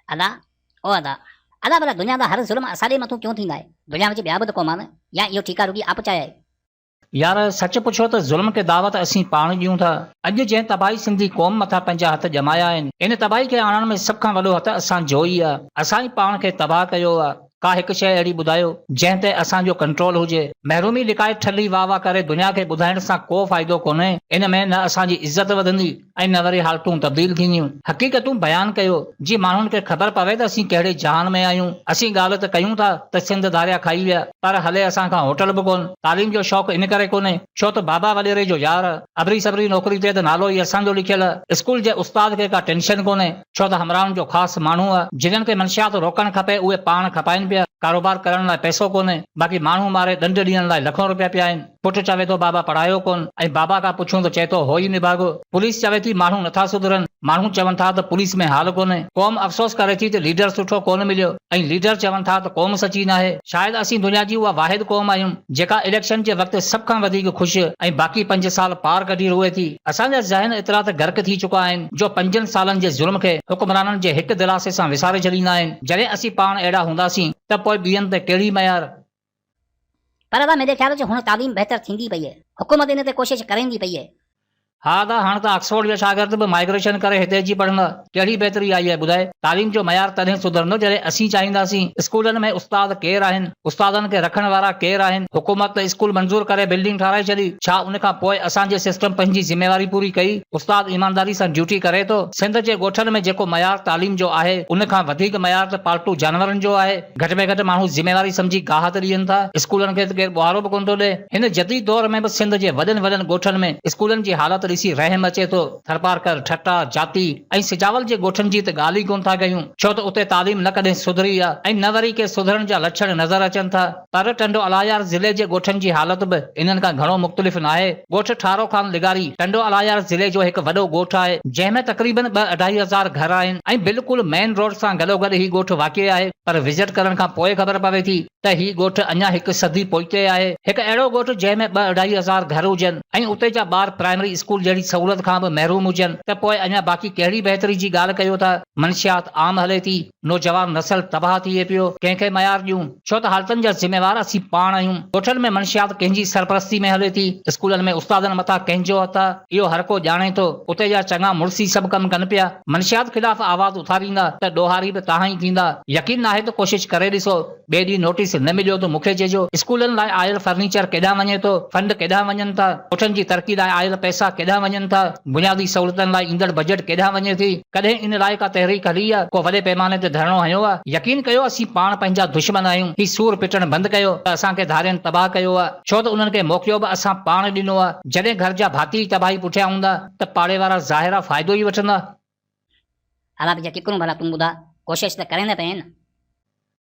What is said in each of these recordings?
अदा ओ अदा अदा भला दुनिया दा हर ज़ुल्म असांजे मथां क्यों थींदा आहे? दुनिया में ॿिया बि त क़ौम आहिनि, या इहो ठीकु आहे रुॻी आप चाहे? यार सच पुछो त ज़ुल्म खे दावत असीं पाण ॾियूं था। अॼु जंहिं तबाही सिंधी क़ौम मथां पंहिंजा हथ जमाया आहिनि, इन तबाही खे आणण में सभ खां वॾो हथ असांजो ई आहे। असां ई पाण खे तबाह कयो आहे। का हिकु शइ अहिड़ी ॿुधायो जंहिं ते असांजो कंट्रोल हुजे। महरूमी लिकाए ठली वाह वाह करे दुनिया खे ॿुधाइण सां को फ़ाइदो कोन्हे। इन में न असांजी इज़त वधंदी ऐं न वरी हालतूं तब्दील थींदियूं। हक़ीक़तूं बयानु कयो जी माण्हुनि खे ख़बर पवे त असीं कहिड़े जहान में आहियूं। असीं ॻाल्हि त कयूं था त सिंध दारिया खाई विया, पर हले असां खां होटल बि कोन। तालीम जो शौक़ु इन करे कोन्हे छो त बाबा वॾेरे जो यार अबरी सबरी नौकरी ते त नालो ई असांजो लिखियल। स्कूल जे उस्ताद खे का टेंशन कोन्हे छो त हमराहनि जो ख़ासि माण्हू आहे जिन्हनि खे मंशियात रोकणु खपे, उहे पाण खपाइनि पिया। कारोबार करण लाइ पैसो कोन्हे, बाक़ी माण्हू मारे ॾंड ॾियण लाइ लखों रुपया पिया आहिनि। पुटु चवे थो बाबा पढ़ायो कोन, ऐं बाबा खां पुछूं त चए थो हो ई निभागो। पुलिस चवे थी माण्हू नथा सुधरनि, माण्हू चवनि था त पुलिस में हाल कोन्हे। क़ौम अफ़सोस करे थी त लीडर सुठो कोन मिलियो, ऐं लीडर चवनि था त क़ौम सची नाहे। शायदि असीं दुनिया जी उहा वाहिद क़ौम आहियूं जेका इलेक्शन जे वक़्तु सभ खां वधीक ख़ुशि ऐं बाक़ी 5 साल पार कढी रोए थी। असांजा ज़हन एतिरा त गर्क थी चुका आहिनि जो 5 सालनि जे ज़ुल्म खे हुक्मराननि जे हिकु दिलासे सां विसारे छॾींदा आहिनि। जॾहिं असीं पाण अहिड़ा हूंदासीं त पोइ ॿियनि ते कहिड़ी मयार। पर अदा मेरे ख़्याल हुन तालीम बहितर थींदी पई आहे, हुकूमत इन ते कोशिश करेंदी पई आहे। हा दा हाणे त ऑक्सफोर्ड जा शागिर्द बि माइग्रेशन करे हिते अची पढ़ंदा। कहिड़ी बहितरी आई आहे ॿुधाए। तालीम जो मयार तॾहिं सुधरंदो जॾहिं असीं चाहींदासीं। स्कूलनि में उस्ताद केरु आहिनि, उस्तादनि खे रखण वारा केरु आहिनि। हुकूमत त स्कूल मंज़ूर करे बिल्डिंग ठाराए छॾी, छा उन खां पोइ असांजे सिस्टम पंहिंजी ज़िम्मेवारी पूरी कई? उस्ताद ईमानदारी सां ड्यूटी करे थो? सिंध जे ॻोठनि में जेको मयार तालीम जो आहे उन खां वधीक मयार त पालतू जानवरनि जो आहे। घटि में घटि माण्हू ज़िम्मेवारी सम्झी गाह त ॾियनि था। स्कूलनि खे त केरु ॿुहारो बि कोन थो ॾे। हिन जदीद दौर में बि सिंध जे वॾनि वॾनि ॻोठनि में स्कूलनि जी हालत ॾिसी रहम अचे थो। थरपारकर, ठट्टा, जाती ऐं सिजावल जे ॻोठनि जी त ॻाल्हि ई कोन था कयूं छो त उते तालीम न कॾहिं सुधरी आहे ऐं न वरी के सुधरण जा लक्षण नज़र अचनि था। पर टंडो अलायार ज़िले जे ॻोठनि जी हालत बि इन्हनि खां घणो मुख़्तलिफ़ न आहे। ॻोठ ठारो खान लिगारी टंडो अलायार ज़िले जो हिकु वॾो ॻोठ आहे जंहिंमें तक़रीबन 2-2.5 हज़ार घर आहिनि ऐं बिल्कुलु मेन रोड सां गॾोगॾु ही ॻोठ वाक़िए आहे। पर विज़िट करण खां पोइ ख़बर पवे थी त ही ॻोठ अञा हिकु सदी पोइते आहे। हिकु अहिड़ो ॻोठ जंहिंमें 2-2.5 हज़ार घर हुजनि ऐं उते जा ॿार प्राइमरी स्कूल जहिड़ी सहूलियत खां बि महरूम हुजनि त पोइ अञा बाक़ी कहिड़ी बहितरी जी ॻाल्हि कयो था। मंशियात आम हले थी, नौजवान नसल तबाह थिए पियो। कंहिंखे मयार ॾियूं छो त हालतुनि जा ज़िम्मेवार असीं पाण आहियूं। ॻोठनि में मंशियात कंहिंजी सरपरस्ती में हले थी। स्कूलनि में उस्तादनि मथां कंहिंजो हथ आहे इहो हर को ॼाणे थो। उते जा चङा मुड़सी सभु कमु कनि पिया। मंशियात ख़िलाफ़ आवाज़ उथारींदा त ॾोहारी बि तव्हां ई थींदा। यकीन नाहे त कोशिश करे ॾिसो। ॿिए ॾींहुं नोटिस न मिलियो त मूंखे चइजो। स्कूलनि लाइ आयल फर्नीचर केॾां वञे थो, फंड केॾां वञनि था, ॻोठनि जी तरक़ी लाइ आयल पैसा केॾां वञनि था, बुनियादी सहूलियतनि लाइ ईंदड़ बजट केॾां वञे थी। कॾहिं इन लाइ का तहरीक हली आहे, को वॾे पैमाने ते धरणो हयो आहे? यकीन कयो असीं पाण पंहिंजा दुश्मन आहियूं। ही सूर पिटण बंदि कयो त असांखे धारियनि तबाह कयो आहे छो त उन्हनि खे मौक़ियो बि असां पाण ॾिनो आहे। जॾहिं घर जा भाती तबाही पुठियां हूंदा त पाड़े वारा ज़ाहिरा फ़ाइदो ई वठंदा। अला भैया किकरूं भला तूं ॿुधा, कोशिश त करें न पिया आहिनि।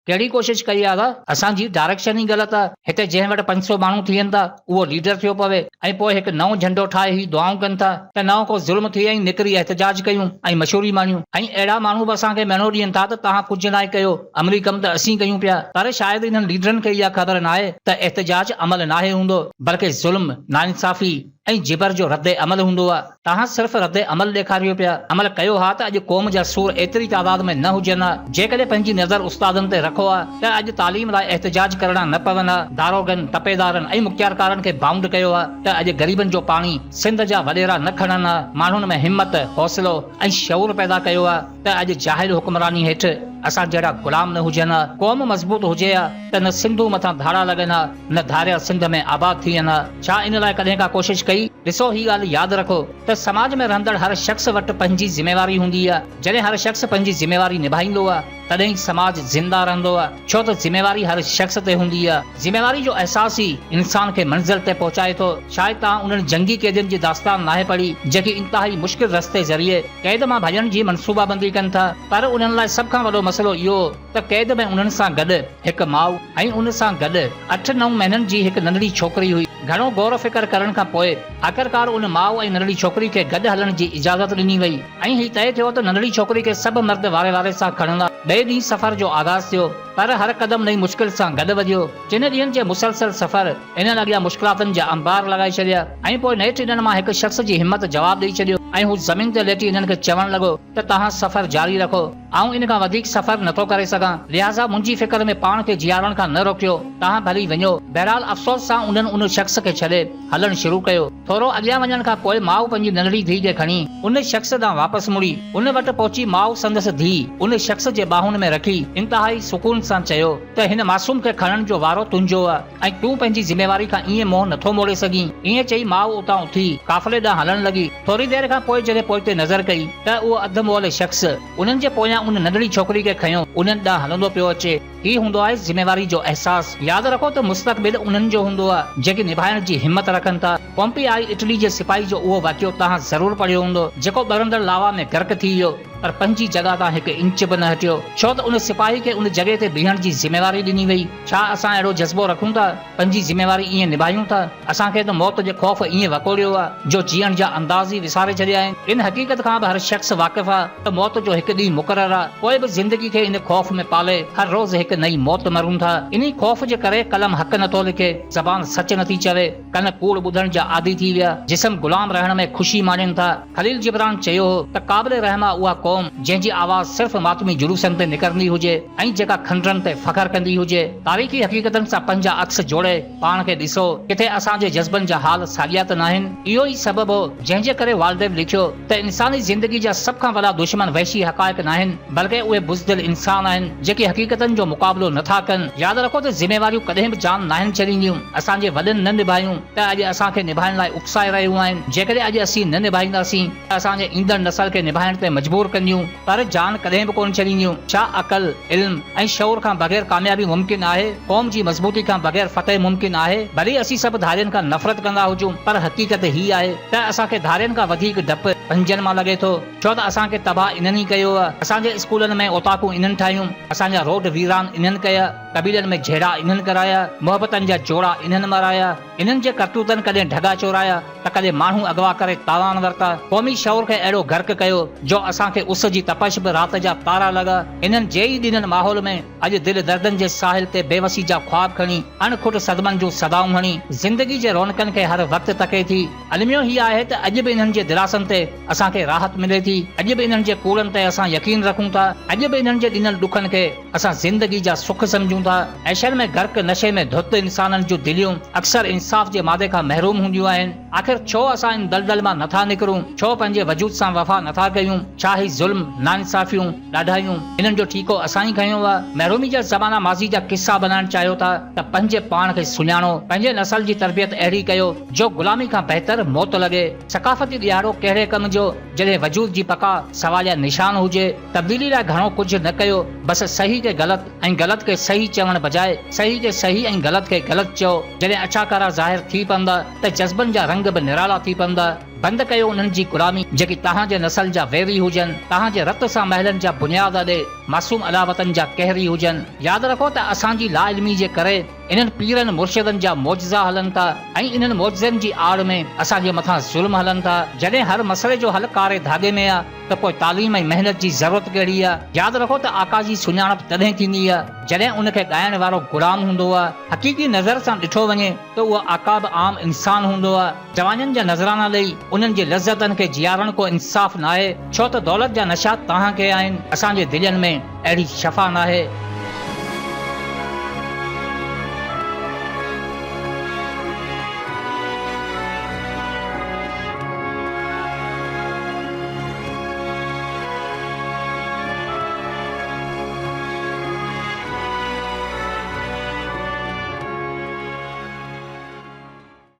कहिड़ी कोशिश कई आहे? असांजी डायरेक्शन ई ग़लति आहे। हिते जंहिं वटि 500 माण्हू थियनि था उहो लीडर थियो पवे ऐं पोइ हिकु नओं झंडो ठाहे ही दुआऊं कनि था त नओं को ज़ुल्म थिए ऐं निकिरी एहतजाज कयूं ऐं मशहूरी माणियूं। ऐं अहिड़ा माण्हू बि असांखे महीनो ॾियनि था त तव्हां कुझु न कयो, अमली कमु त असीं कयूं पिया। पर शायदि इन्हनि लीडरनि खे इहा ख़बर नाहे त एहतजाज अमल नाहे हूंदो, बल्कि ज़ुल्म, नाइंसाफ़ी ऐं जिबर जो रद्द अमल हूंदो आहे। तव्हां सिर्फ़ रद्द अमल ॾेखारियो पिया, अमल कयो हा त अॼु क़ौम जा सूर एतिरी तादाद में न हुजनि हा। जेकॾहिं पंहिंजी नज़र उस्तादनि ते रखो आहे त अॼु तालीम लाइ एहतजाज करणा न पवनि हा। दारोगनि, तपेदारनि ऐं मुख्तियारकारनि खे बाउंड कयो आहे त अॼु ग़रीबनि जो पाणी सिंध जा वॾेरा न खणनि हा। माण्हुनि में हिम्मत, हौसलो ऐं शऊर पैदा कयो आहे त अॼु जाहिल हुक्मरानी हेठि असां जहिड़ा गुलाम न हुजनि हा। क़ौम मज़बूत हुजे हा त न सिंधू मथां धाड़ा लॻनि हा, न धारिया सिंध में आबाद थियनि हा। छा इन लाइ कॾहिं का कोशिश कई? ॾिसो ही ॻाल्हि यादि रखो त समाज में रहंदड़ हर शख़्स वटि पंहिंजी ज़िम्मेवारी हूंदी आहे। जॾहिं हर शख़्स पंहिंजी ज़िम्मेवारी निभाईंदो आहे तॾहिं ई समाज ज़िंदा रहंदो आहे छो त ज़िम्मेवारी हर शख़्स ते हूंदी आहे। ज़िम्मेवारी जो अहसास ई इंसान खे मंज़िल ते पहुचाए थो। शायदि तव्हां उन्हनि जंगी कैदियुनि जी दास्तान नाहे पढ़ी जेकी इंतिहाई मुश्किल रस्ते ज़रिए क़ैद मां भॼण जी मनसूबाबंदी कनि था। पर उन्हनि लाइ सभ खां वॾो मसइलो इहो त क़ैद में उन्हनि सां गॾु हिकु माउ ऐं उन सां गॾु 8-9 महीननि जी हिकु नंढड़ी छोकिरी हुई। घणो गौर फिकर करण खां पोइ आख़िरकार उन माउ ऐं नंढड़ी छोकिरी खे गॾु हलण जी इजाज़त ॾिनी वई ऐं ही तय थियो त नंढड़ी छोकिरी खे सभु मर्द वारे सां खणंदा। ॿिए ॾींहुं सफ़र जो आगाज़ थियो, पर हर क़दम नई मुश्किल सां गॾु वधियो। जिन ॾींहंनि जे मुसलसल सफ़र इन्हनि अॻियां मुश्किलातुनि जा अंबार लॻाए छॾिया ऐं पोइ नेठि इन्हनि मां हिकु शख़्स जी हिमत जवाबु ॾेई छॾियो ऐं हू ज़मीन ते लेटी इन्हनि खे चवण लॻो त तव्हां सफ़र जारी रखो, आऊं इन खां वधीक सफ़र नथो करे सघां, लिहाज़ा मुंहिंजी फिक्र में पाण खे जीआरण खां न रोकियो, तव्हां भली वञो। बहरहाल अफ़सोस सां उन्हनि उन शख़्स खे छॾे हलणु शुरू कयो। थोरो अॻियां वञण खां पोइ माउ पंहिंजी नंढड़ी धीउ खे खणी उन शख़्स ॾांहुं वापसि मुड़ी। उन वटि पहुची माउ संदसि धीउ उन शख़्स जे ॿाहुनि में रखी इंतहाई सुकून सां चयो त हिन मासूम खे खणण जो वारो तुंहिंजो आहे ऐं तूं पंहिंजी ज़िमेवारी खां ईअं मुंहुं नथो मोड़े सघीं। ईअं चई माउ उतां उथी काफ़िले ॾांहुं हलण लॻी। थोरी देरि खां पोइ जॾहिं पोइ ते नज़र कई त उहो अधु मुअल शख़्स उन्हनि जे पोयां उन नंढड़ी छोकिरी खे खयो उन्हनि ॾांहुं हलंदो पियो अचे। ही हूंदो आहे ज़िमेवारी जो अहसास। यादि रखो त मुस्तक़बिल उन्हनि जो हूंदो आहे जेके निभाइण जी हिमत रखनि था। पोम्पियाई इटली जे सिपाही जो उहो वाक़ियो तव्हां ज़रूरु पढ़ियो हूंदो जेको ॿरंदड़ लावा में गर्क थी वियो पर पंहिंजी जॻह तां हिकु इंच बि न हटियो, छो त उन सिपाही खे उन जॻह ते बीहण जी ज़िमेवारी ॾिनी वई। छा असां अहिड़ो जज़्बो रखूं था, पंहिंजी ज़िमेवारी ईअं निभायूं था? असांखे त मौत जे ख़ौफ़ ईअं वकोड़ियो आहे जो जीअण जा अंदाज़ ई विसारे छॾिया आहिनि। इन हक़ीक़त खां बि हर शख़्स वाक़िफ़ आहे त मौत जो हिकु ॾींहुं मुक़ररु आहे, पोइ बि ज़िंदगी खे इन ख़ौफ़ में पाले हर रोज़ हिकु नई मौत मरूं था। इन ख़ौफ़ जे करे कलम हक़ नथो लिखे, ज़बान सच नथी चवे, कन कूड़ ॿुधण जा आदी थी विया, जिस्म गुलाम रहण में ख़ुशी माणनि था। खलील जिब्रान चयो हो त क़ाबिल रहमा उहा क़ौम जंहिंजी आवाज़ सिर्फ़ मातमी जुलूसनि ते निकिरंदी हुजे ऐं जेका खंडरनि ते फ़ख्र कंदी हुजे। तारीख़ी हक़ीक़तनि सां पंहिंजा अक्स जोड़े पाण खे ॾिसो, किथे असांजे जज़्बनि जा हाल साॻिया त न आहिनि। इहो ई सबबु हो जंहिंजे करे वालदेव लिखियो त इंसानी ज़िंदगी जा सभ खां वॾा दुश्मन वहशी हक़ाइक़ न आहिनि बल्कि उहे बुज़दिल इंसान आहिनि जेके हक़ीक़तनि जो मुक़ाबिलो नथा कनि। यादि रखो त ज़िमेवारियूं कॾहिं बि जान नाहिनि छॾींदियूं। असांजे वॾनि न निभायूं त अॼु असांखे निभाइण लाइ उकसाए रहियूं आहिनि। जेकॾहिं अॼु असीं न निभाईंदासीं त असांजे ईंदड़ नसल खे निभाइण ते मजबूर कंदियूं, पर जान कॾहिं बि कोन छॾींदियूं। छा अक़ल, इल्म ऐं शऊर खां बग़ैर कामयाबी मुमकिन आहे? क़ौम जी मज़बूती खां बग़ैर फतह मुमकिन आहे? भली असीं सभु धारियुनि खां नफ़रत कंदा हुजूं, पर हक़ीक़त ही आहे त असांखे धारियुनि खां वधीक डपु पंजनि मां लॻे थो, छो त असांखे तबाह इन्हनि ई कयो आहे। असांजे स्कूलनि में ओताकूं इन्हनि ठाहियूं, असांजा रोड वीरान इन्हनि कया, कबीलनि में झेड़ा इन्हनि कराया, मोहबतनि जा जोड़ा इन्हनि मराया। इन्हनि जे करतूतनि कॾहिं ढगा चोराया त कॾहिं माण्हू अगवा करे तावान वरिता। क़ौमी शऊर खे अहिड़ो गर्क कयो जो असांखे उस जी तपश बि राति जा तारा लॻा। इन्हनि जे ई ॾिनल माहौल में अॼु दिलि दर्दनि जे साहिल ते बेवसी जा ख्वाब खणी अणखुट सदमनि जूं सदाऊं हणी ज़िंदगी जे रौनकनि खे हर वक़्तु तके थी। अलमियो ही आहे त अॼु बि इन्हनि जे दिलासनि ते असांखे राहत मिले थी, अॼु बि इन्हनि जे कूड़नि ते असां यकीन रखूं था, अॼु बि इन्हनि जे ॾिनल ॾुखनि खे असां ज़िंदगी जा सुख सम्झूं था। ऐशनि में गर्क नशे में धुत इंसाननि जूं दिलियूं अक्सर इंसाफ़ जे मादे खां महरूम हूंदियूं आहिनि। आख़िर छो असां इन दलदल मां नथा निकिरूं? छो पंहिंजे वजूद सां वफ़ा नथा कयूं? छा ही ज़ुल्म, नाइंसाफ़ियूं, ॾाढायूं इन्हनि जो ठीको असां ई खयो आहे? महरूमी जा ज़माना माज़ी जा किस्सा बनाइण चाहियो था त पंहिंजे पाण खे सुञाणो, पंहिंजे नसल जी तरबियत अहिड़ी कयो जो गुलामी खां बहितर मौत लॻे। सकाफ़ती ॾियारो कहिड़े कम जो जॾहिं वजूद जी पका सवाल या निशान हुजे। तब्दीली लाइ घणो कुझु न कयो, बसि सही खे ग़लति ऐं ग़लति खे सही चवण बजाए सही खे सही ऐं ग़लति खे ग़लति चओ। जॾहिं अछाकारा ज़ाहिर थी पवंदा त जज़्बनि जा रंग बि निराला थी पवंदा। बंदि कयो उन्हनि जी गुलामी जेकी तव्हांजे नसल जा वेरी हुजनि, तव्हांजे रत सां महलनि जा बुनियाद ॾे मासूम अलावतनि जा कहरी हुजनि। यादि रखो त असांजी ला इल्मी जे करे इन्हनि पीरनि मुर्शिदनि जा मौजज़ा हलनि था ऐं इन्हनि मौजज़नि जी आड़ में असांजे मथां ज़ुल्म हलनि था। जॾहिं हर मसइले जो हल कारे धागे में आहे त पोइ तालीम ऐं महिनत जी ज़रूरत कहिड़ी आहे? यादि रखो त आका जी सुञाणप तॾहिं थींदी आहे जॾहिं उनखे ॻाइण वारो गुलाम हूंदो आहे। हक़ीक़ी नज़र सां ॾिठो वञे त उहो आका बि आम इंसान हूंदो आहे। जवाननि जा नज़राना ॾेई उन्हनि जे लज़्ज़तनि खे जीआरण को इंसाफ़ न आहे, छो त दौलत जा नशा तव्हांखे आहिनि, असांजे दिलनि में अहिड़ी शफ़ा न आहे।